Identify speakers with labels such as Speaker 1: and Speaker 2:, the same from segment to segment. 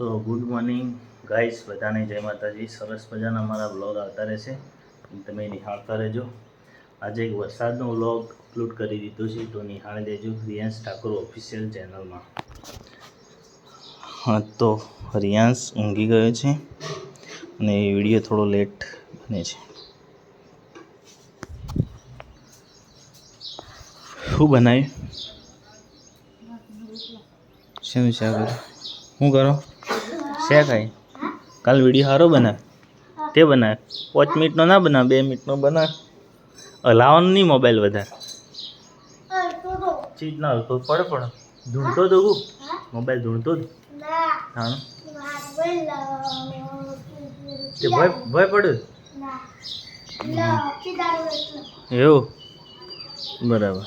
Speaker 1: તો good morning guys, બધાને જય માતાજી. સરસ મજાના અમારા વ્લોગ આવતા રહેશે, તમે નિહાળતા રહેજો. આજે એક વરસાદનો વ્લોગ અપલોડ કરી દીધો છે, તો નિહાળી દેજો રિયાંશ ઠાકોર ઓફિશિયલ ચેનલમાં. હા, તો રિયાંશ ઊંઘી ગયો છે અને એ વિડીયો થોડો લેટ બને છે. શું બનાવ્યું? શેનું શાક? શું કરો? શેક ખાઈ? કાલ વિડીયો સારો બનાવ તે બનાવ. 5 મિનિટનો ના બનાવ, 2 મિનિટનો બનાવ. હલાવવાનો નહીં મોબાઈલ વધારે. ચીજ ના તો પડે ધૂણતો તો મોબાઈલ ધૂણતો જ. હા, તે ભય પડ્યું એવું? બરાબર.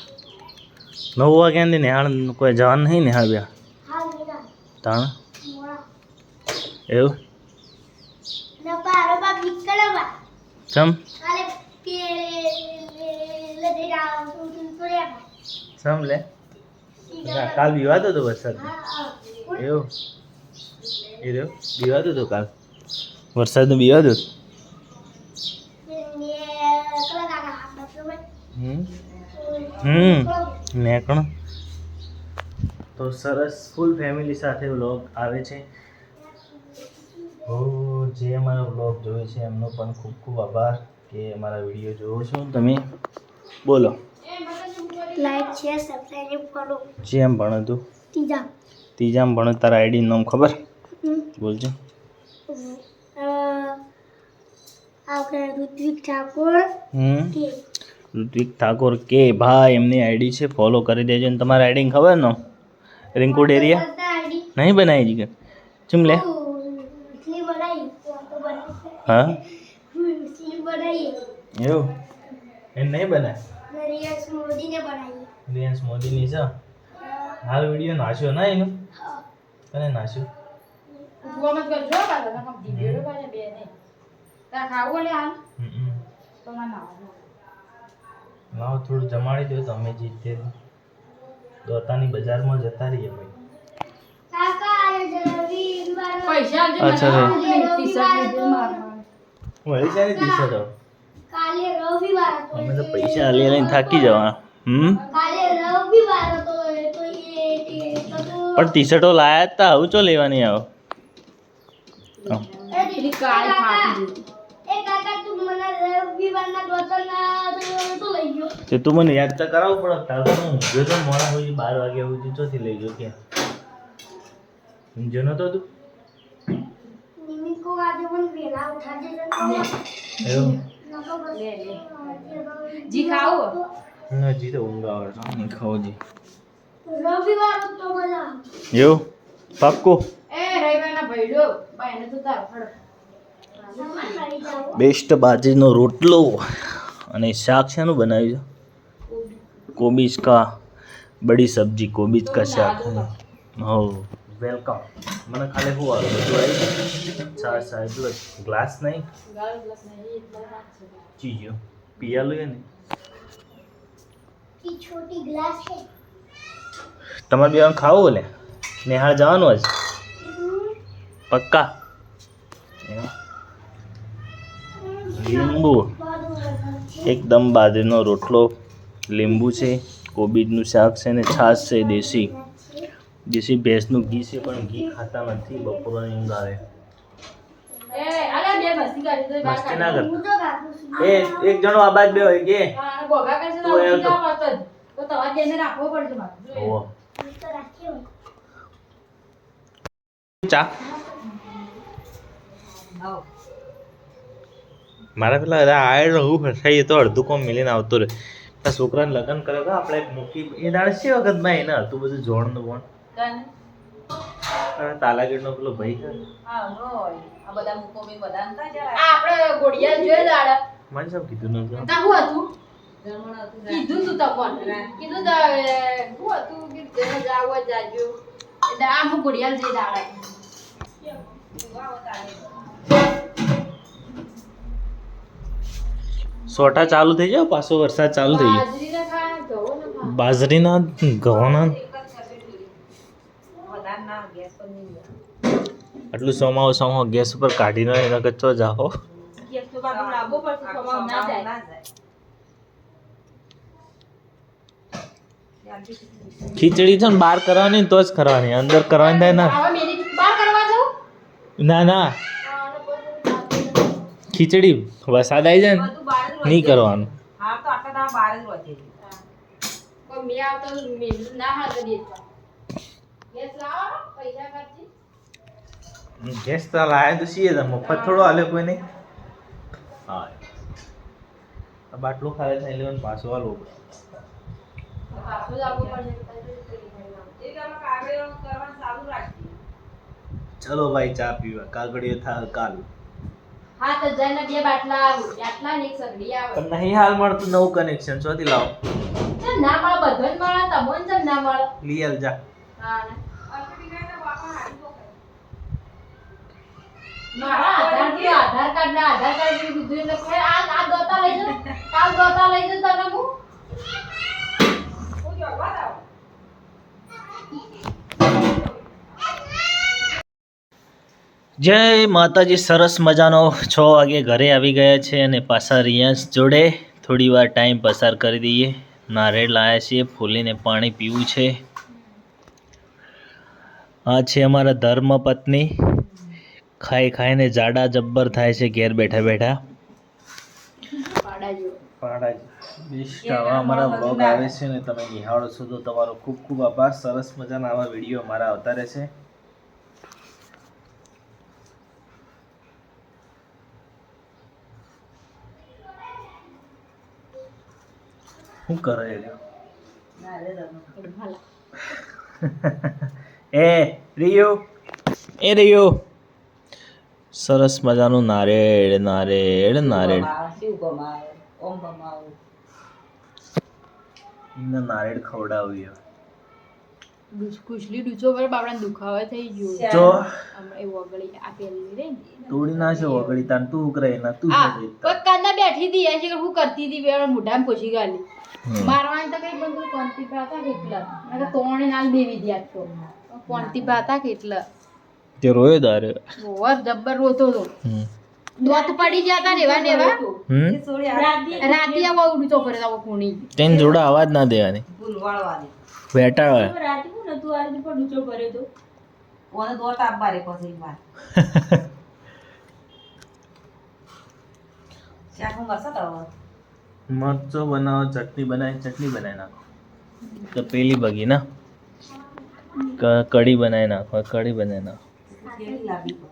Speaker 1: 9 વાગ્યાની નિહાળ કોઈ જવાનું નહીં? નિહાળ બે તાણ એવું? ચમ સમ લે કાલ વિવાદો હતો વરસાદ એવું? એ રહ્યો વિવાદ હતો કાલ વરસાદનો વિવાદ હતો. નેકણ તો સરસ ફૂલ ફેમિલી સાથે વ્લોગ આવે છે. જે અમારા વ્લોગ જોવે છે એમનો પણ ખૂબ ખૂબ આભાર કે અમારા વિડીયો જોવો છો તમે. બોલો.
Speaker 2: લાઈક શેર સબસ્ક્રાઇબ કરો.
Speaker 1: જેમ ભણો તું ત્રીજામ ભણો. તારા આઈડી નામ ખબર? બોલજો.
Speaker 2: આપણે ઋત્વિક ઠાકોર
Speaker 1: ઋત્વિક ઠાકોર કે ભાઈ એમની આઈડી છે, ફોલો કરી દેજો. ને તમારા આઈડી ખબર નો? રિંકુ ડેરિયા નહીં બનાવી છે ચમ લે? હા એવું એમ નહીં બનાય. રિયાંશ મોદીની છે હાલ વિડીયો નાખ્યો ના એનો? કને નાખ્યો? લાવો થોડું જમાડી દો તો અમે જીતે. દોતાની બજારમાં જતા રહીએ ભાઈ. અચ્છા રે મળી જાય ને ટી-શર્ટ.
Speaker 2: કાલે રવિવાર હતો
Speaker 1: અમે તો પૈસા આલી લઈને થાકી જવાના.
Speaker 2: કાલે રવિવાર હતો તો
Speaker 1: પણ ટી-શર્ટો લાયા હતા, આવું ચો લેવાની આવો. તે તું મને યાદ તો કરાવવું પડે. તાર તો હું ઊંઘ્યો તો મોડા સુધી 12 વાગ્યા સુધી ચોથી લઈ ગયો કે ઊંઘ્યો નતો તું?
Speaker 2: જી ખાઓ
Speaker 1: ના જી તો ઊંઘ આવે નહીં ખાઓ જી.
Speaker 2: રવિવાર હતો બધા
Speaker 1: એવું પાક્કો
Speaker 2: રવિવારના ભઈડો બાયને તો તાર ફળ
Speaker 1: બેસ્ટ બાજરીનો રોટલો અને શાક શાનું બનાવ્યું છે? કોબીજ કા બડી સબ્જી, કોબીજ કા શાક. હો વેલકમ. મને ખાલી શું આવે બધું આવી છાશ એટલો ગ્લાસ નહીં ચીજો પિયાલું ને
Speaker 2: ઈ છોટી ગ્લાસ છે.
Speaker 1: તમારે બેવાનું ખાવું બોલે? નિહાળ જવાનું આજ પક્કા? લીંબુ એકદમ બાજરીનો રોટલો, લીંબુ છે, કોબીજનું શાક છે ને છાશ છે. દેશી ભેંસનું ઘી છે પણ ઘી ખાતા નથી. બપોરની ઊંઘ આવે. મસ્તી ના કરતા. એક જણો આ બાજ બે હોય કે ચા મારા પેલા આયર હું ફસાઈ તો અડધું કોમ મિલીને આવતો રહે. છોકરાને લગ્ન કરે તો આપણે એક મૂકી એ દાડે છે વખત માં એને હતું બધું જોડનું પણ તાલાગીર નો પેલો ભાઈ છે. મને સબ કીધું નતું. સોટા ચાલુ થઈ જાય, પાછો વરસાદ ચાલુ થઈ ગયો. બાજરીના ઘઉંના આટલું સોમાવો ગેસ ઉપર કાઢીને એના કચ્ચો જાઓ.
Speaker 2: ગેસ તો બાજુ લાવવો પડશે ખવાવ ના જાય.
Speaker 1: ખીચડી છે ને બહાર કરવાની ને તો જ કરવાની, અંદર કરવાની થાય ના.
Speaker 2: આવા મેરી બહાર કરવા જાઉં?
Speaker 1: ના ખીચડી વરસાદ આવી જાય ને નહીં કરવાનું.
Speaker 3: હા તો આટલા દાડા બહાર જ રોજે.
Speaker 2: કોઈ મે આવતો મેલું ના હાલ કરી દેતા. ગેસ લાવો પૈસા ખર્ચી.
Speaker 1: ગેસ તો લાયા તો છીએ તમે મફત થોડો હાલે કોઈ નહીં. હા આ બાટલું ખાલે થઈ લેવાનું પાછું હાલવું પડે.
Speaker 2: પાછું જ આપવું પડશે.
Speaker 3: એ ગામમાં કાગળિયો કરવાનું ચાલુ રાખી.
Speaker 1: ચલો ભાઈ ચા પીવા, કાગળિયો થાય કાલ.
Speaker 2: હા તો જઈને બે બાટલા આવું આટલા ને એક સગડી આવે.
Speaker 1: પણ નહીં હાલ મળતું નવું કનેક્શન ચોથી લાવો.
Speaker 2: ચલ ના મળે બધોને મળે તમોન ચલ ના મળે.
Speaker 1: લઈ આલ જા.
Speaker 2: હા ને
Speaker 3: અલ્પી ગઈ તો બાપા હારી તો કરે.
Speaker 2: મારા આધાર કાર્ડ ના આધાર કાર્ડ ની કીધું એટલે કોઈ આ દોતા લઈ જાવ કાલ દોતા લઈ જાવ તને હું
Speaker 3: હું જોવા આવ.
Speaker 1: જય માતાજી. સરસ મજાનો 6 વાગે ઘરે આવી ગયા છે અને પાછા રિયાંશ જોડે થોડી વાર ટાઈમ પસાર કરી દઈએ. નારેળ લાયા છીએ, ફૂલીને પાણી પીવું છે. આ છે અમારા ધર્મપત્ની, ખાઈને જાડા જબ્બર થાય છે ઘેર બેઠા બેઠા. અમારા બ્લોગ આવે છે ને તમે નિહાળો છો તો તમારો ખૂબ ખૂબ આભાર. સરસ મજાના આવા વિડીયો અમારા આવતા રહેશે. શું કરે
Speaker 3: ના રે દમ.
Speaker 1: રિયો સરસ મજાનું નારેળ.
Speaker 3: શિવ ગમાવ ઓમ ગમાવ.
Speaker 1: એમને નારેળ ખવડાવીએ.
Speaker 2: ખુશલી ડૂચો પર બાપડા દુખાવા થઈ ગયો
Speaker 1: જો
Speaker 2: હમણાં એ વગળી આપેલી રે
Speaker 1: તોડી નાખે વગડી તાન તું કરે ના તું
Speaker 2: હા
Speaker 1: શું
Speaker 2: કોઈ કાંદા બેઠી હતી એ છે હું કરતી હતી બે મોઢામાં પોછી ગાલી મારવાની તો કઈ બંધ કોંતી પાતા કેટલા મેં તોણે નાલ દેવી દ્યા તો કોંતી પાતા કેટલા
Speaker 1: તે રોયો દારે
Speaker 2: ઓવર જબ્બર રોતો તો દોત પડી જતા ને એવા રાતી આવો ઉડતો કરે તો કોણી
Speaker 1: તેન જોડા અવાજ ના દેવાની
Speaker 3: ભૂલવાળવાની.
Speaker 1: બેટા
Speaker 2: રાતી હું નતું આ રીતે પણ ડૂચો કરે તો
Speaker 3: ઓને દોત આપવા રે પછી માર. શાક હું બસત આવો.
Speaker 1: મરચો બનાવો, ચટણી બનાવી નાખો. તો પેલી બગી ના કઢી બનાવી નાખો.
Speaker 3: કેવી લાગી તો.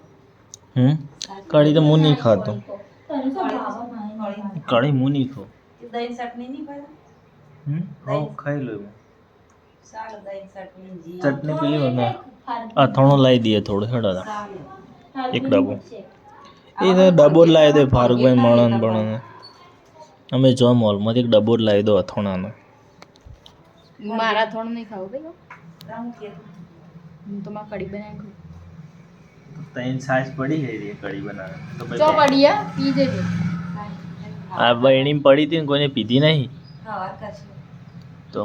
Speaker 1: કઢી તો હું નહીં ખાતો.
Speaker 2: તને તો ભાવ નહીં
Speaker 1: કઢી હું નહીં ખાઉં.
Speaker 3: દહીં ચટણી નહીં ભાઈ.
Speaker 1: હા ખાઈ લો.
Speaker 3: ચાલો દહીં ચટણી જી.
Speaker 1: ચટણી પેલી બને અથાણું લાવી દઈએ થોડું હેડો
Speaker 3: ચાલો.
Speaker 1: એક ડબ્બો એ તો ડબ્બો જ લાવી દે ફારૂકભાઈ મણન બણને. અમે જો મોલમાંથી એક ડબ્બો જ લાવી દો અથાણાનો.
Speaker 2: મારા થોડું નહીં ખાવું ભાઈ
Speaker 3: રામ કે
Speaker 2: હું તો માં કઢી બનાવી
Speaker 1: ત્રણ સાઈઝ પડી ગઈ રહી કઢી બનાવે તો
Speaker 2: ચો પડી પી દેજો
Speaker 1: આ બહેણી પડી હતી ને કોઈને પીધી નહીં
Speaker 3: હા વાત કરશે.
Speaker 1: તો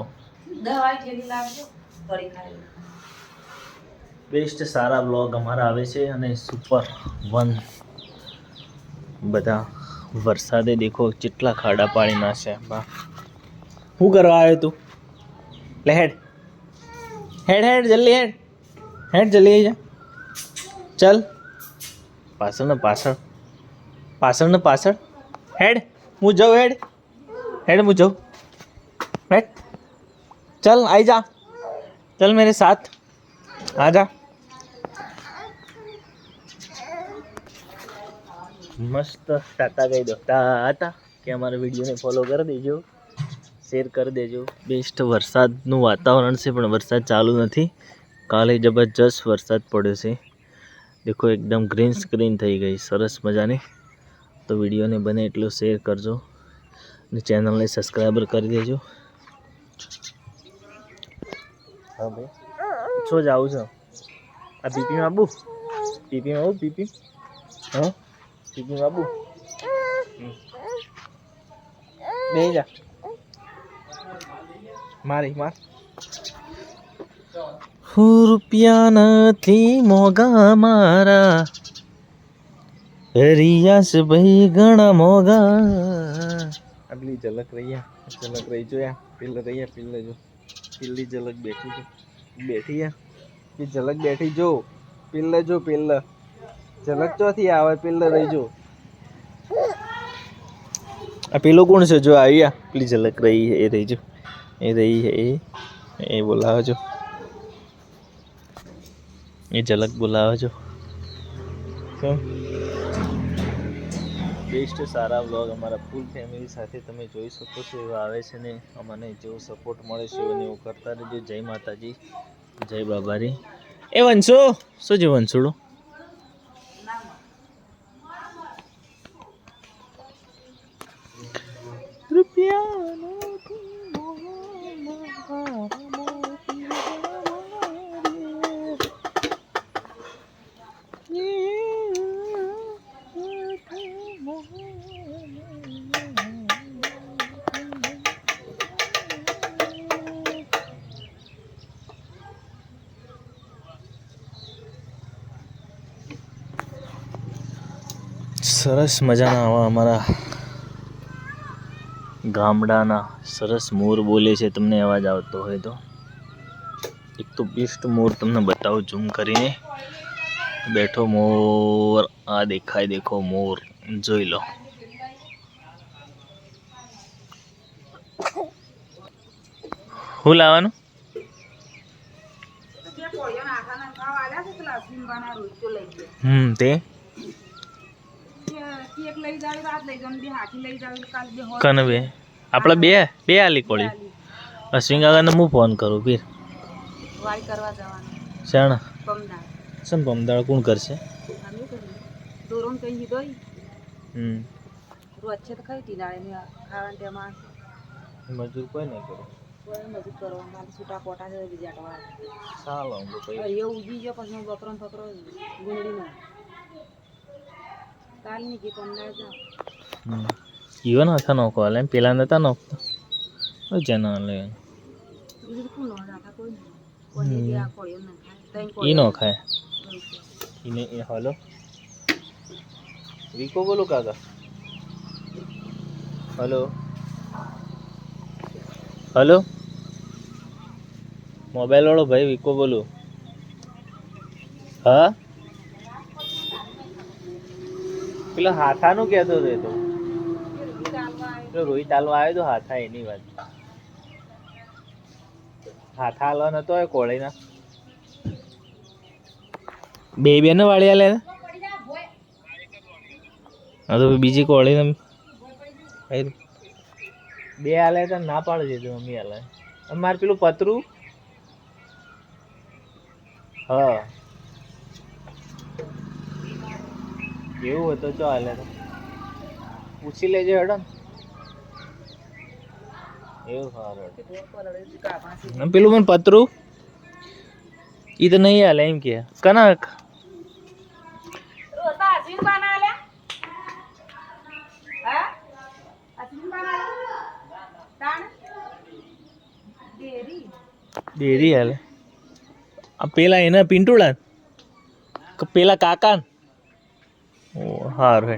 Speaker 3: દવાઈ જેવી લાગજો કરી ખાઈ.
Speaker 1: બેસ્ટ સારા બ્લોગ અમારા આવે છે અને સુપર 1 બધા વરસાદે દેખો કેટલા ખાડા પાડી નાખ્યા. બા શું કરવા આવ્યો તું? લે હેડ જલ્દી હેડ જલ્દી જા. ચલ પાછળ હેડ હું જાઉં હેડ હું જાઉં હેડ चल आई जा चल मेरे साथ आ जा मस्त टाटा गई दो टाटा કે અમારા વિડીયોને ફોલો કરી દેજો, શેર કરી દેજો. બેસ્ટ વરસાદનું વાતાવરણ છે પણ વરસાદ ચાલુ નથી. કાલે જબરજસ્ત વરસાદ પડ્યો છે. દેખો એકદમ ગ્રીન સ્ક્રીન થઈ ગઈ સરસ મજાની. તો વિડીયોને બને એટલું શેર કરજો અને ચેનલને સબસ્ક્રાઈબર કરી દેજો. હા ભાઈ છો જાઉં છો આ પીપીમાં આબુ પીપી હા પીપીમાં આબુ બે જા માર રૂપિયા નથી મોગા મારા રિયાસ ભાઈ ઘણા મોગા. આટલી ઝલક રહી જો યા પિલ્લ રહી પિલ્લ જો પિલ્લી ઝલક બેઠી છે બેઠી યા એ ઝલક બેઠી જો પિલ્લ ઝલક ચોથી આવે પિલ્લ રહી જો. આ પેલો કોણ છે જો આવ્યા પેલી ઝલક રહી એ રહી જો એ રહી હે એ બોલાવે જો એ ઝલક બોલાવે જો. બેસ્ટ સારા વ્લોગ અમારા ફૂલ ફેમિલી સાથે તમે જોઈ શકો છો એવા આવે છે ને અમને જેવો સપોર્ટ મળે છે અને એવું કરતા રહેજો. જય માતાજી જય બાબારી. એ વંશો શું છે વંશુડો? સરસ મજાના આવા અમારા ગામડાના સરસ મોર બોલે છે. તમને અવાજ આવતો હોય તો એક તો બેસ્ટ મોર તમને બતાવું ઝૂમ કરીને. બેઠો મોર આ દેખાય દેખો મોર જોઈ લો. શું લાવવાનું? તે કને બે આપણે બે આલી કોળી અશ્વિન કાકાને હું ફોન કરું ફીર શાણ સમ પમદાળ કોણ કરશે? મજૂર કોઈ નહીં કરે. ઈવન હતા નોખો હાલે પેલા નતા નોખતા જના લે ઈ નો ખાય ઈને એ હાલો વિકો બોલો કાકા. હલો મોબાઈલ વાળો ભાઈ વિકો બોલું. હા પેલો હાથાનું કહેતો હતો તો રોહિત હાલવા આવ્યો તો હાથા એની વાત હાથા હાલવા નતો આવ્યો કોળીના બે ને વાળી હાલે હા તો બીજી કોળી બે હાલે તો ના પાડે છે મમ્મી હાલે. મારે પેલું પતરું હા એવું હતું ચો હાલે તો પૂછી લેજે હેડો એવું સારું. પેલું મને પતરું ઈ તો નહીં હાલે એમ કે કનક ડેરી હાલે. આ પેલા એના પિંટુડા પેલા કાકા ઓ હાર હે